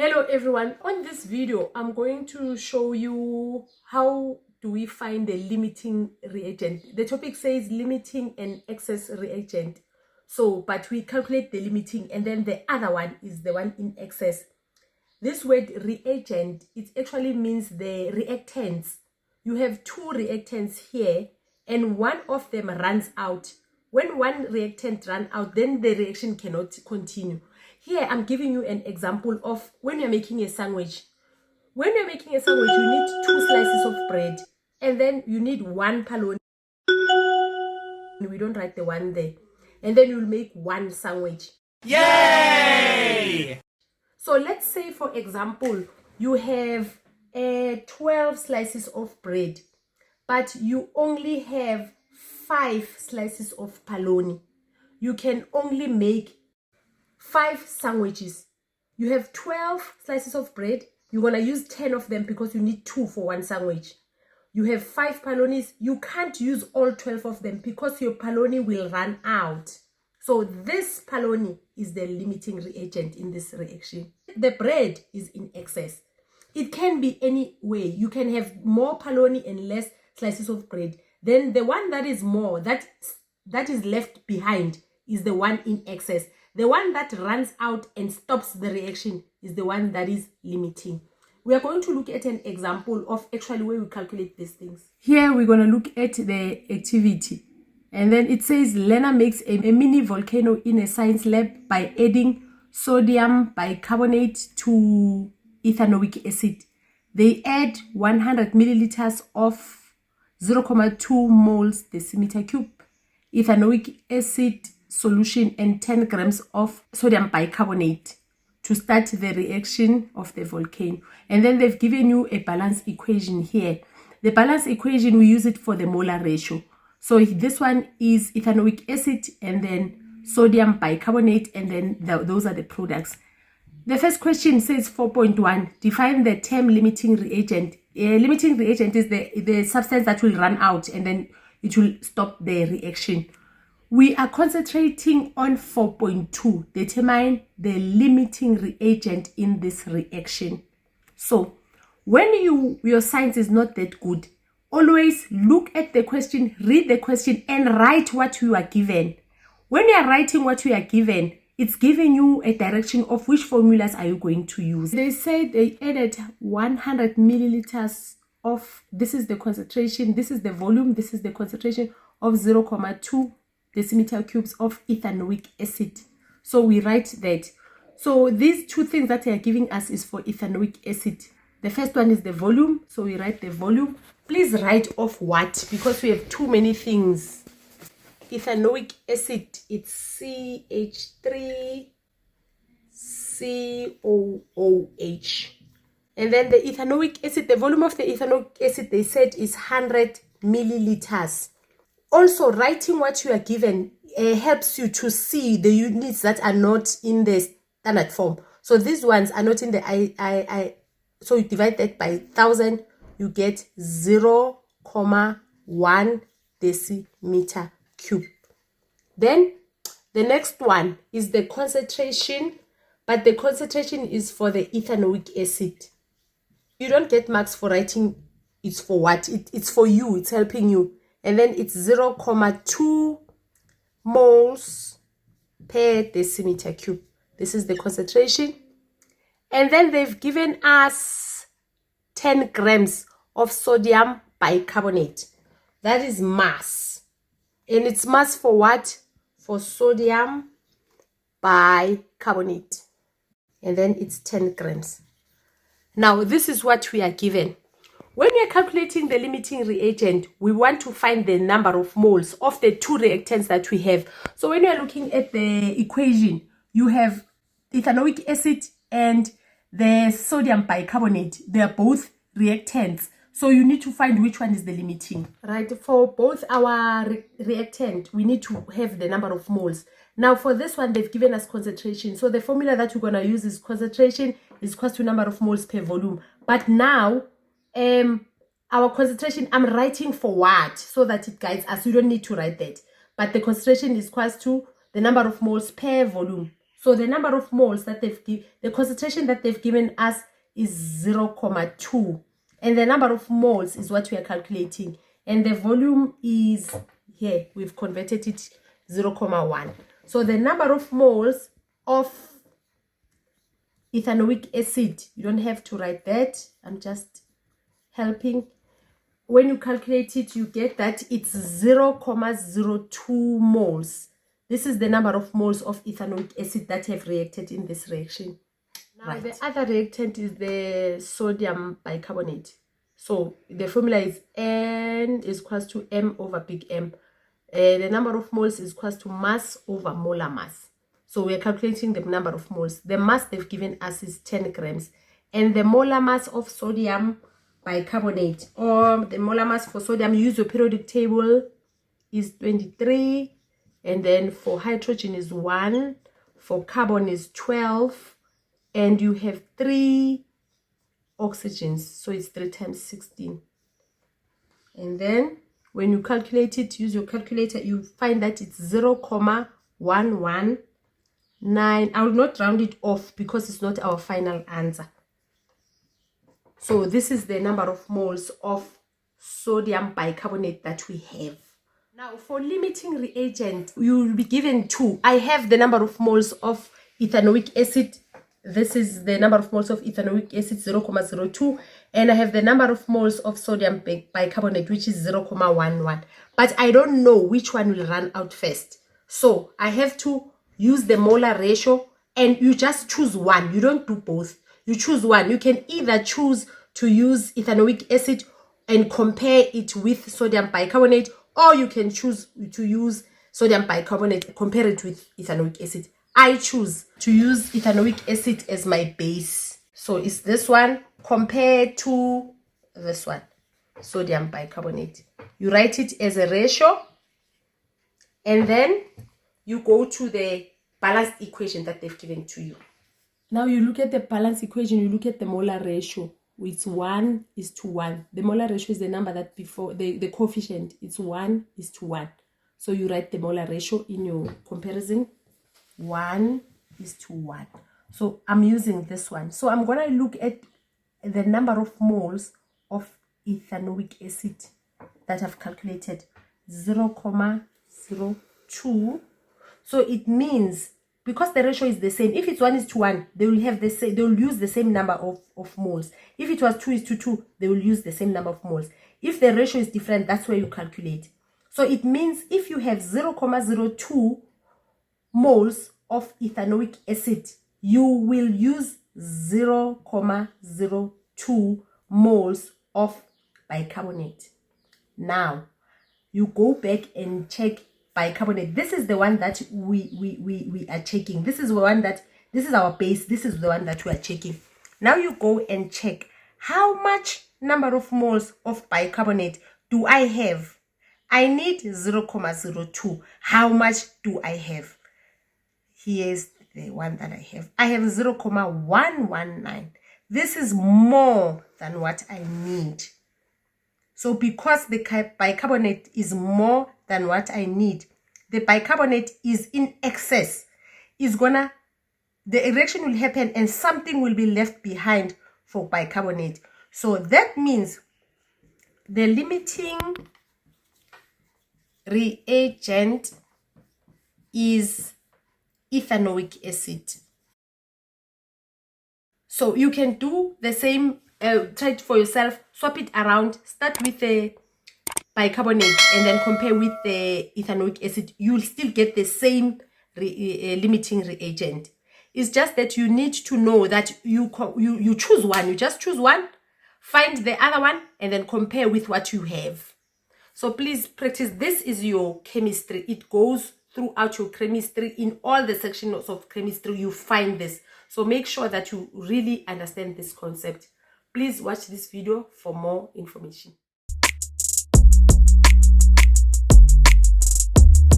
Hello everyone, on this video I'm going to show you how do we find the limiting reagent. The topic says limiting and excess reagent. But we calculate the limiting and then the other one is the one in excess. This word reagent, it actually means the reactants. You have two reactants here and one of them runs out. When one reactant runs out, then the reaction cannot continue. Here, I'm giving you an example of when you're making a sandwich. When you're making a sandwich, you need 2 slices of bread. And then you need 1 paloni. We don't write the 1 there. And then you'll make 1 sandwich. Yay! So let's say, for example, you have 12 slices of bread. But you only have 5 slices of paloni. You can only make 5 sandwiches. You have 12 slices of bread. You're going to use 10 of them because you need 2 for 1 sandwich. You have 5 palonis. You can't use all 12 of them because your paloni will run out. So this paloni is the limiting reagent in this reaction. The bread is in excess. It can be any way. You can have more paloni and less slices of bread. Then the one that is more, that is left behind, is the one in excess. The one that runs out and stops the reaction is the one that is limiting. We are going to look at an example of actually where we calculate these things. Here we're going to look at the activity. And then it says learner makes a mini volcano in a science lab by adding sodium bicarbonate to ethanoic acid. They add 100 milliliters of 0.2 moles decimeter cube ethanoic acid solution and 10 grams of sodium bicarbonate to start the reaction of the volcano. And then they've given you a balance equation here. The balance equation, we use it for the molar ratio. So this one is ethanoic acid and then sodium bicarbonate, and then those are the products. The first question says 4.1, define the term limiting reagent. Limiting reagent is the substance that will run out and then it will stop the reaction. We are concentrating on 4.2, determine the limiting reagent in this reaction. So when your science is not that good, always look at the question, read the question, and write what you are given. When you are writing what you are given, it's giving you a direction of which formulas are you going to use. They said they added 100 milliliters of, this is the concentration, this is the volume, this is the concentration of 0.2 decimeter cubes of ethanoic acid. So we write that. So these two things that they are giving us is for ethanoic acid. The first one is the volume, so we write the volume. Please write off what, because we have too many things. Ethanoic acid, it's CH3COOH. And then the ethanoic acid, the volume of the ethanoic acid, they said is 100 milliliters. Also, writing what you are given helps you to see the units that are not in the standard form. So these ones are not in the so you divide that by 1,000, you get 0.1 decimeter cube. Then the next one is the concentration, but the concentration is for the ethanoic acid. You don't get marks for writing it's for what. It's for you, it's helping you. And then it's 0.2 moles per decimeter cube. This is the concentration. And then they've given us 10 grams of sodium bicarbonate. That is mass. And it's mass for what? For sodium bicarbonate. And then it's 10 grams. Now, this is what we are given. When we are calculating the limiting reagent, we want to find the number of moles of the two reactants that we have. So when you are looking at the equation, you have ethanoic acid and the sodium bicarbonate. They are both reactants. So you need to find which one is the limiting. Right, for both our reactant, we need to have the number of moles. Now for this one, they've given us concentration. So the formula that we're going to use is concentration is equal to number of moles per volume. But now, our concentration, I'm writing for what, so that it guides us. You don't need to write that. But the concentration is equal to the number of moles per volume. So the number of moles that the concentration that they've given us is 0.2. And the number of moles is what we are calculating. And the volume is here. We've converted it 0.1. So the number of moles of ethanoic acid, you don't have to write that. I'm just helping. When you calculate it, you get that it's 0.02 moles. This is the number of moles of ethanoic acid that have reacted in this reaction. Now, the other reactant is the sodium bicarbonate. So the formula is N is equals to M over big M. The number of moles is equals to mass over molar mass. So we are calculating the number of moles. The mass they've given us is 10 grams. And the molar mass of sodium bicarbonate, or the molar mass for sodium, use your periodic table, is 23. And then for hydrogen is 1. For carbon is 12. And you have 3 oxygens. So it's 3 times 16. And then when you calculate it, use your calculator, you find that it's 0.119. I will not round it off because it's not our final answer. So this is the number of moles of sodium bicarbonate that we have. Now for limiting reagent, you will be given 2. I have the number of moles of ethanoic acid. This is the number of moles of ethanoic acid, 0.02. And I have the number of moles of sodium bicarbonate, which is 0.11. But I don't know which one will run out first. So I have to use the molar ratio, and you just choose one. You don't do both. You choose one. You can either choose to use ethanoic acid and compare it with sodium bicarbonate, or you can choose to use sodium bicarbonate, compare it with ethanoic acid. I choose to use ethanoic acid as my base. So it's this one compared to this one, sodium bicarbonate. You write it as a ratio, and then you go to the balanced equation that they've given to you. Now you look at the balanced equation, you look at the molar ratio. It's 1:1. The molar ratio is the number that before, the coefficient, it's 1:1. So you write the molar ratio in your comparison, 1:1. So I'm using this one. So I'm going to look at the number of moles of ethanoic acid that I've calculated, 0.02. So it means, because the ratio is the same, if it's 1:1, they will have the same, they will use the same number of moles. If it was 2:2, they will use the same number of moles. If the ratio is different, that's where you calculate. So it means if you have 0.02 moles of ethanoic acid, you will use 0.02 moles of bicarbonate. Now you go back and check bicarbonate. This is the one that we are checking. This is the one that, this is our base. This is the one that we are checking. Now you go and check how much number of moles of bicarbonate do I have. I need 0.02. How much do I have? Here's the one that I have. I have 0.119. This is more than what I need. So because the bicarbonate is more than what I need, the bicarbonate is in excess, the reaction will happen and something will be left behind for bicarbonate. So that means the limiting reagent is ethanoic acid. So you can do the same, try it for yourself, swap it around, start with the bicarbonate and then compare with the ethanoic acid. You will still get the same limiting reagent. It's just that you need to know that you choose one. You just choose one, find the other one, and then compare with what you have. So please practice. This is your chemistry. It goes throughout your chemistry. In all the sections of chemistry, you find this. So make sure that you really understand this concept. Please watch this video for more information.